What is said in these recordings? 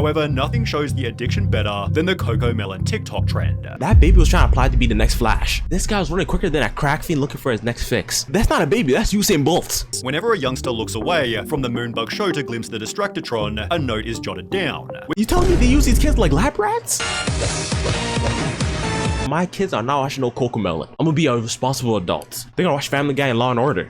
However, nothing shows the addiction better than the CoCoMelon TikTok trend. That baby was trying to apply to be the next Flash. This guy was running quicker than a crack fiend looking for his next fix. That's not a baby, that's Usain Bolt. Whenever a youngster looks away from the Moonbug show to glimpse the Distractotron, a note is jotted down. You telling me they use these kids like lab rats? My kids are not watching no CoCoMelon. I'm gonna be a responsible adult. They're gonna watch Family Guy and Law and Order.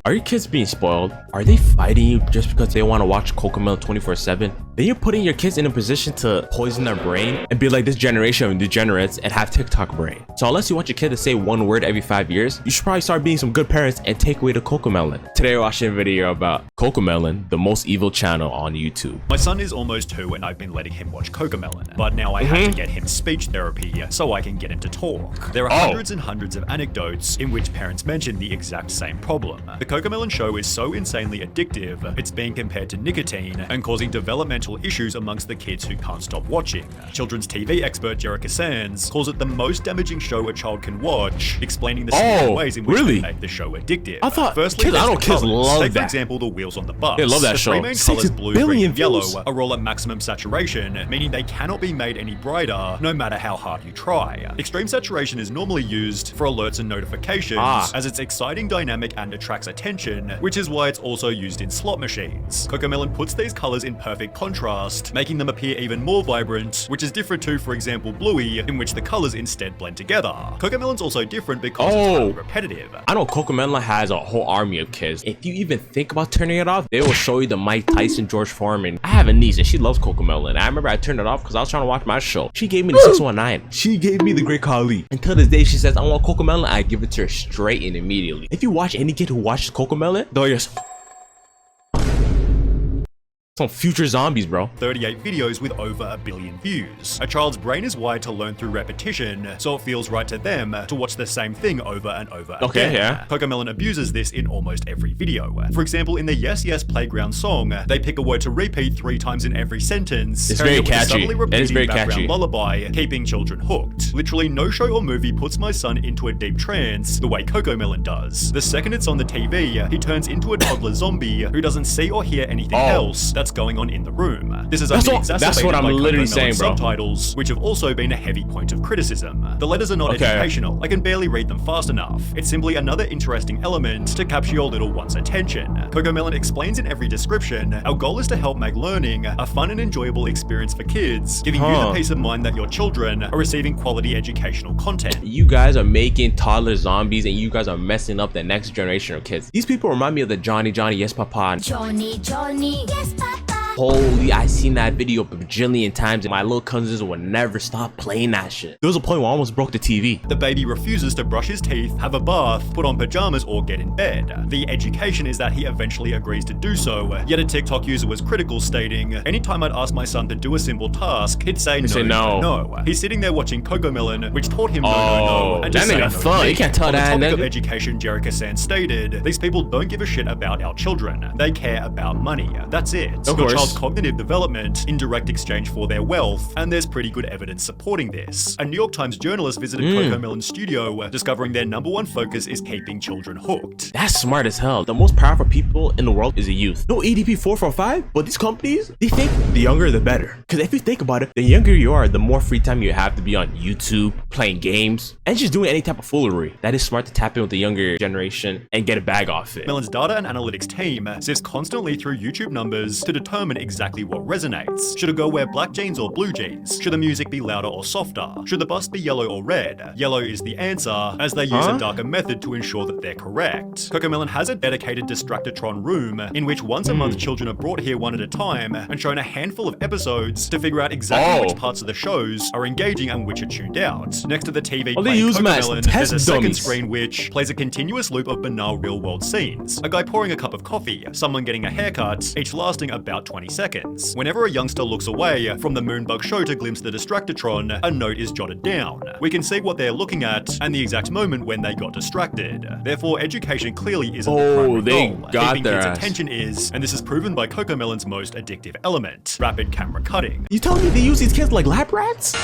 Are your kids being spoiled? Are they fighting you just because they want to watch CoCoMelon 24/7? Then you're putting your kids in a position to poison their brain and be like this generation of degenerates and have TikTok brain. So unless you want your kid to say one word every 5 years, you should probably start being some good parents and take away the CoCoMelon. Today we're watching a video about CoCoMelon, the most evil channel on YouTube. My son is almost 2 and I've been letting him watch CoCoMelon, but now I have to get him speech therapy so I can get him to talk. There are hundreds and hundreds of anecdotes in which parents mention the exact same problem. The CoCoMelon show is so insanely addictive, it's being compared to nicotine and causing developmental issues amongst the kids who can't stop watching. Children's TV expert Jerica Sands calls it the most damaging show a child can watch, explaining the simple ways in which they make the show addictive. I thought Firstly, kids love Take, for that. example, the wheels on the bus. They love that the show. three main colors, blue, green, and yellow, views. are all at maximum saturation, meaning they cannot be made any brighter no matter how hard you try. Extreme saturation is normally used for alerts and notifications, as it's exciting, dynamic, and attracts attention, which is why it's also used in slot machines. CoCoMelon puts these colors in perfect contrast, making them appear even more vibrant, which is different to, for example, Bluey, in which the colors instead blend together. CoCoMelon's also different because it's highly repetitive. I know CoCoMelon has a whole army of kids. If you even think about turning it off, they will show you the Mike Tyson, George Foreman. I have a niece and she loves CoCoMelon. I remember I turned it off because I was trying to watch my show. She gave me the 619. She gave me the Great Khali. Until this day, she says, I want CoCoMelon. I give it to her straight and immediately. If you watch any kid who watches CoCoMelon, they'll just some future zombies, bro. 38 videos with over 1 billion views. A child's brain is wired to learn through repetition, so it feels right to them to watch the same thing over and over again. CoCoMelon abuses this in almost every video. For example, in the Yes Yes Playground song, they pick a word to repeat 3 times in every sentence. It's very catchy. It is very catchy. Lullaby, keeping children hooked. Literally no show or movie puts my son into a deep trance the way CoCoMelon does. The second it's on the TV, he turns into a toddler zombie who doesn't see or hear anything else that's going on in the room. This is only exacerbated by CoCoMelon's subtitles, which have also been a heavy point of criticism. The letters are not educational. I can barely read them fast enough. It's simply another interesting element to capture your little one's attention. CoCoMelon explains in every description, our goal is to help make learning a fun and enjoyable experience for kids, giving you the peace of mind that your children are receiving quality educational content. You guys are making toddler zombies and you guys are messing up the next generation of kids. These people remind me of the Johnny Yes Papa. Johnny Yes Papa. Holy, I seen that video a bajillion times and my little cousins would never stop playing that shit. There was a point where I almost broke the TV. The baby refuses to brush his teeth, have a bath, put on pajamas, or get in bed. The education is that he eventually agrees to do so, yet a TikTok user was critical, stating, anytime I'd ask my son to do a simple task, he'd say no. He's sitting there watching CoCoMelon, which taught him no, and just that nigga fun. You can't tell that. On the topic of education, Jerica Sands stated, these people don't give a shit about our children. They care about money. That's it. Of course. Child's cognitive development in direct exchange for their wealth, and there's pretty good evidence supporting this. A New York Times journalist visited CoCoMelon's studio, discovering their #1 focus is keeping children hooked. That's smart as hell. The most powerful people in the world is the youth. No EDP 445, but these companies, they think the younger the better. Because if you think about it, the younger you are, the more free time you have to be on YouTube, playing games, and just doing any type of foolery. That is smart to tap in with the younger generation and get a bag off it. Melon's data and analytics team sifts constantly through YouTube numbers to determine exactly what resonates. Should a girl wear black jeans or blue jeans? Should the music be louder or softer? Should the bus be yellow or red? Yellow is the answer, as they use a darker method to ensure that they're correct. CoCoMelon has a dedicated Distractotron room, in which once a month children are brought here one at a time and shown a handful of episodes to figure out exactly which parts of the shows are engaging and which are tuned out. Next to the TV playing CoCoMelon, there's a second screen which plays a continuous loop of banal real-world scenes. A guy pouring a cup of coffee, someone getting a haircut, each lasting about 20 seconds. Whenever a youngster looks away from the Moonbug show to glimpse the Distractotron, a note is jotted down. We can see what they're looking at and the exact moment when they got distracted. Therefore, education clearly isn't the primary goal. Keeping kids' attention is, and this is proven by CoCoMelon's most addictive element, rapid camera cutting. You telling me they use these kids like lab rats?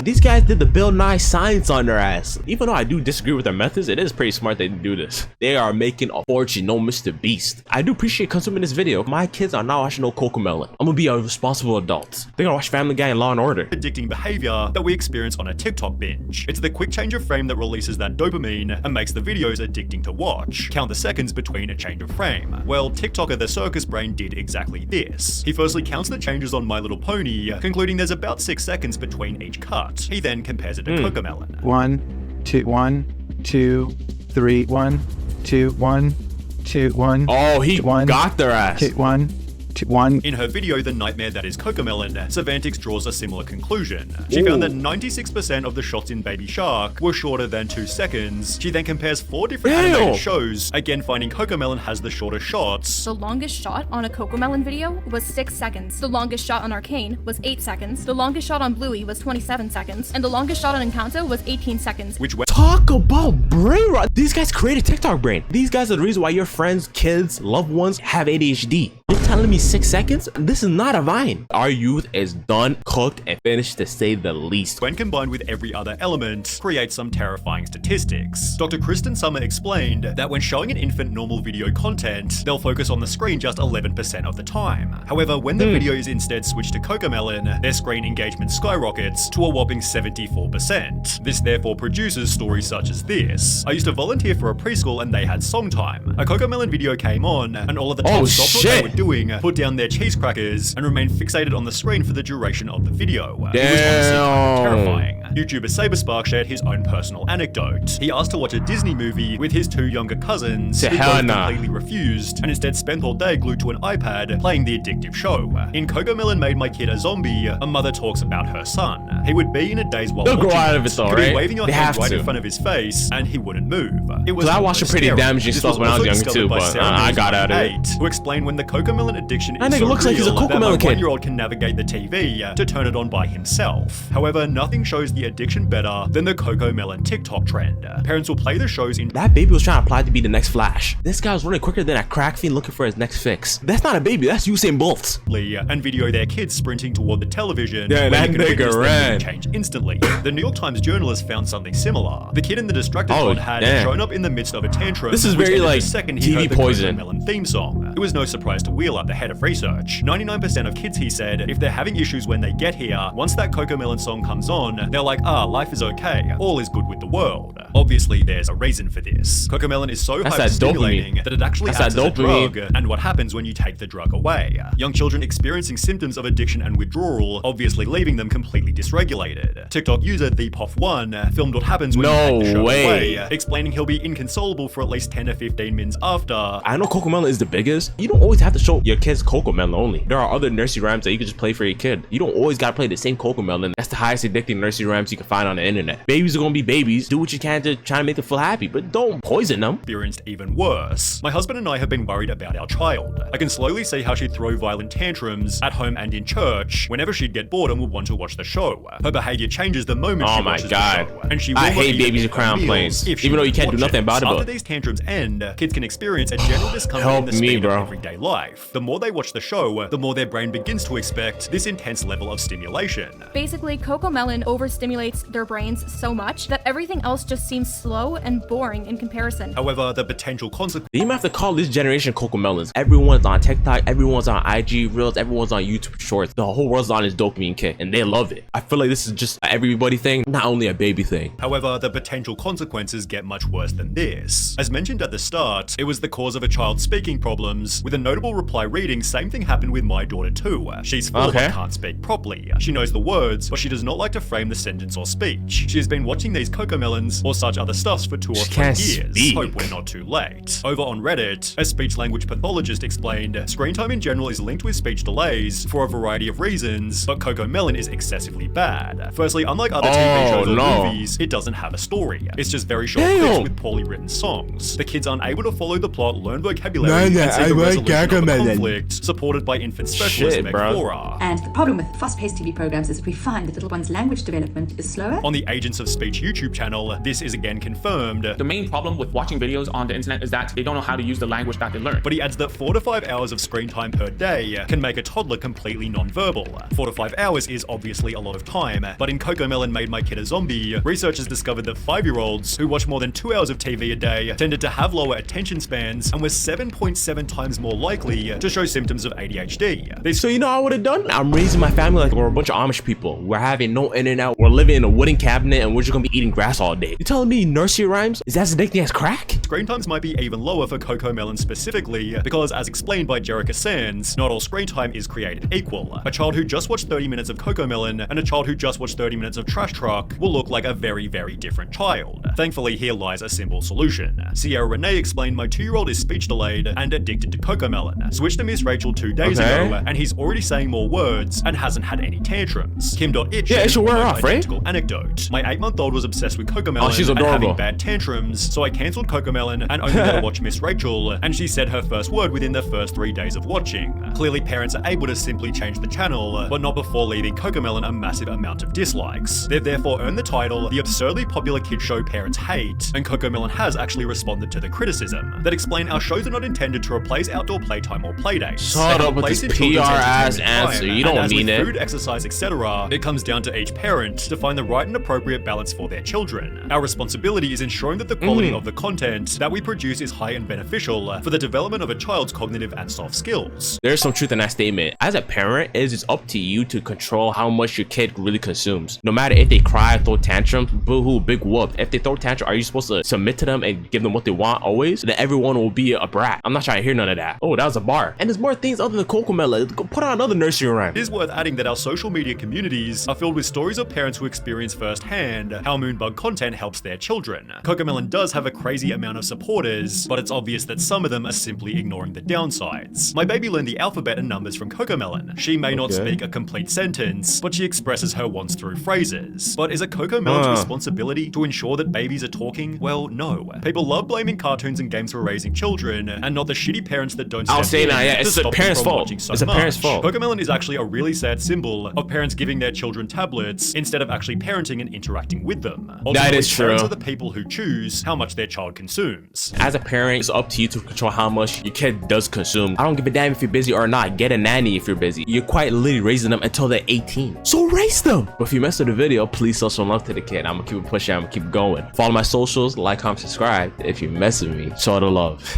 These guys did the Bill Nye science on their ass. Even though I do disagree with their methods, it is pretty smart they do this. They are making a fortune, no Mr. Beast. I do appreciate consuming this video. My kids are not watching no CoCoMelon. I'm gonna be a responsible adult. They're gonna watch Family Guy and Law and Order. Addicting behavior that we experience on a TikTok binge. It's the quick change of frame that releases that dopamine and makes the videos addicting to watch. Count the seconds between a change of frame. Well, TikToker the Circus Brain did exactly this. He firstly counts the changes on My Little Pony, concluding there's about 6 seconds between each cut. He then compares it to CoCoMelon. 1, 2, 1, 2, 3, 1, 2, 1, 2, 1. Oh, he got their ass. 2, 1, 2, 1. In her video, The Nightmare That Is CoCoMelon, Savantix draws a similar conclusion. She found that 96% of the shots in Baby Shark were shorter than 2 seconds. She then compares 4 different animated shows, again finding CoCoMelon has the shorter shots. The longest shot on a CoCoMelon video was 6 seconds. The longest shot on Arcane was 8 seconds. The longest shot on Bluey was 27 seconds. And the longest shot on Encanto was 18 seconds. Which Talk about brain rot. These guys created TikTok brain. These guys are the reason why your friends, kids, loved ones have ADHD. You're telling me 6 seconds? This is not a Vine. Our youth is done, cooked, and finished to say the least. when combined with every other element, creates some terrifying statistics. Dr. Kristen Summer explained that when showing an infant normal video content, they'll focus on the screen just 11% of the time. However, when the video is instead switched to CoCoMelon, their screen engagement skyrockets to a whopping 74%. This therefore produces stories such as this. I used to volunteer for a preschool and they had song time. A CoCoMelon video came on, and all of the child stopped what they were doing, put down their cheese crackers, and remained fixated on the screen for the duration of the video. It was honestly kind of terrifying. YouTuber Saberspark shared his own personal anecdote. He asked to watch a Disney movie with his 2 younger cousins, who both completely refused, and instead spent all day glued to an iPad playing the addictive show. In CoCoMelon Made My Kid a Zombie, a mother talks about her son. He would be in a daze while watching out of it though, He'd right? be waving your They hand have right to. in front of his face, and he wouldn't move. It was I watched some pretty damaging stuff when I was younger too, but I got out of it. Who explained when the CoCoMelon addiction That is nigga so looks like he's a real that my CoCoMelon kid. 1-year-old can navigate the TV to turn it on by himself. However, nothing shows the addiction better than the CoCoMelon TikTok trend. Parents will play the shows in That baby was trying to apply to be the next Flash. This guy was running quicker than a crack fiend looking for his next fix. That's not a baby, that's Usain Bolt. and video their kids sprinting toward the television. Yeah, where that you can nigga witness them ran. change instantly. The New York Times journalist found something similar. The kid in the distracted pod had shown up in the midst of a tantrum. This is which very ended the like second he TV heard the poison. CoCoMelon theme song. It was no surprise to Wheeler, the head of research. 99% of kids, he said, if they're having issues when they get here, once that CoCoMelon song comes on, they're like, life is okay, all is good with the world. Obviously, there's a reason for this. CoCoMelon is so hyper-stimulating that it actually acts as a drug, and what happens when you take the drug away? Young children experiencing symptoms of addiction and withdrawal, obviously leaving them completely dysregulated. TikTok user ThePoff1 filmed what happens when you take the show away, explaining he'll be inconsolable for at least 10 to 15 minutes after. I know CoCoMelon is the biggest. You don't always have to show your kids CoCoMelon only. There are other nursery rhymes that you can just play for your kid. You don't always gotta play the same CoCoMelon. That's the highest addicting nursery rhymes you can find on the internet. Babies are gonna be babies. Do what you can to try to make them feel happy, but don't poison them. Experienced even worse. My husband and I have been worried about our child. I can slowly see how she'd throw violent tantrums at home and in church whenever she'd get bored and would want to watch the show. Her behavior changes the moment she watches the show, and she will I not hate even babies eat with crown her planes, meals if she even though you doesn't can't do watch nothing about it. After these tantrums end, kids can experience a general discomfort in the speed of everyday life. The more they watch the show, the more their brain begins to expect this intense level of stimulation. Basically, CoCoMelon overstimulates their brains so much that everything else just seems slow and boring in comparison. However, the potential consequences. You might have to call this generation CoCoMelons. Everyone's on TikTok, everyone's on IG Reels, everyone's on YouTube Shorts. The whole world's on this dopamine kick, and they love it. I feel like this is just an everybody thing, not only a baby thing. However, the potential consequences get much worse than this. As mentioned at the start, it was the cause of a child's speaking problems, with a notable reply reading, same thing happened with my daughter too. She's 4 but can't speak properly. She knows the words, but she does not like to frame the sentence or speech. She has been watching these CoCoMelons or such other stuffs for 2 or 3 years. Hope we're not too late. Over on Reddit, a speech language pathologist explained, screen time in general is linked with speech delays for a variety of reasons, but CoCoMelon is excessively bad. Firstly, unlike other TV shows or movies, it doesn't have a story. It's just very short clips with poorly written songs. The kids aren't able to follow the plot, learn vocabulary, and see the resolution of the conflict, supported by infant specialist Meg Flora. And the problem with fast-paced TV programs is that we find that little one's language development is slower. On the Agents of Speech YouTube channel, this is is again confirmed. The main problem with watching videos on the internet is that they don't know how to use the language that they learn. But he adds that 4 to 5 hours of screen time per day can make a toddler completely non-verbal. 4 to 5 hours is obviously a lot of time, but in CoCoMelon Made My Kid a Zombie, researchers discovered that 5-year-olds who watch more than 2 hours of TV a day tended to have lower attention spans and were 7.7 times more likely to show symptoms of ADHD. So you know what I would have done? I'm raising my family like we're a bunch of Amish people. We're having no internet. We're living in a wooden cabinet and we're just gonna be eating grass all day. You telling me nursery rhymes is as addicting as crack? Screen times might be even lower for CoCoMelon specifically because, as explained by Jerica Sands, not all screen time is created equal. A child who just watched 30 minutes of CoCoMelon and a child who just watched 30 minutes of Trash Truck will look like a very, very different child. Thankfully, here lies a simple solution. Sierra Renee explained, my 2-year-old is speech delayed and addicted to CoCoMelon. Switched to Miss Rachel 2 days ago and he's already saying more words and hasn't had any tantrums. Kim.itch yeah, it should wear off, right? Anecdote. My 8-month-old was obsessed with CoCoMelon she's and adorable. having bad tantrums, so I cancelled CoCoMelon and only let her watch Miss Rachel, and she said her first word within the first 3 days of watching. Clearly, parents are able to simply change the channel, but not before leaving CoCoMelon a massive amount of dislikes. They've therefore earned the title, The Absurdly Popular Kid Show Parents Hate, and CoCoMelon has actually responded to the criticism that explain our shows are not intended to replace outdoor playtime or playdates. Shut up with this PR-ass answer. You don't mean it. Food, exercise, etc., it comes down to each parent to find the right and appropriate balance for their children. Our responsibility is ensuring that the quality of the content that we produce is high and beneficial for the development of a child's cognitive and soft skills. There's some truth in that statement. As a parent, it is up to you to control how much your kid really consumes. No matter if they cry, throw tantrums, boo-hoo, big whoop. If they throw tantrum, are you supposed to submit to them and give them what they want always? Then everyone will be a brat. I'm not trying to hear none of that. Oh, that was a bar. And there's more things other than CoCoMelon. Go put on another nursery rhyme. It is worth adding that our social media communities are filled with stories of parents who experience firsthand how Moonbug content helps their children. CoCoMelon does have a crazy amount of supporters, but it's obvious that some of them are simply ignoring the downsides. My baby learned the alphabet and numbers from CoCoMelon. She may not speak a complete sentence, but she expresses her wants through phrases. But is it CoCoMelon's responsibility to ensure that babies are talking? Well, no. People love blaming cartoons and games for raising children, and not the shitty parents that don't I'll say in that, yeah, to it's the stop them parents' from fault. watching so It's the parents' much. fault. CoCoMelon is actually a really sad symbol of parents giving their children tablets instead of actually parenting and interacting with them. That is true. Parents are the people who choose how much their child consumes. As a parent, it's up to you to control how much your kid does consume. I don't give a damn if you're busy or not. Get a nanny if you're busy. You're quite literally raising them until they're 18. So raise them! But if you mess with the video, please show some love to the kid. I'm gonna keep it pushing. I'm gonna keep it going. Follow my socials, like, comment, subscribe. If you mess with me, show the love.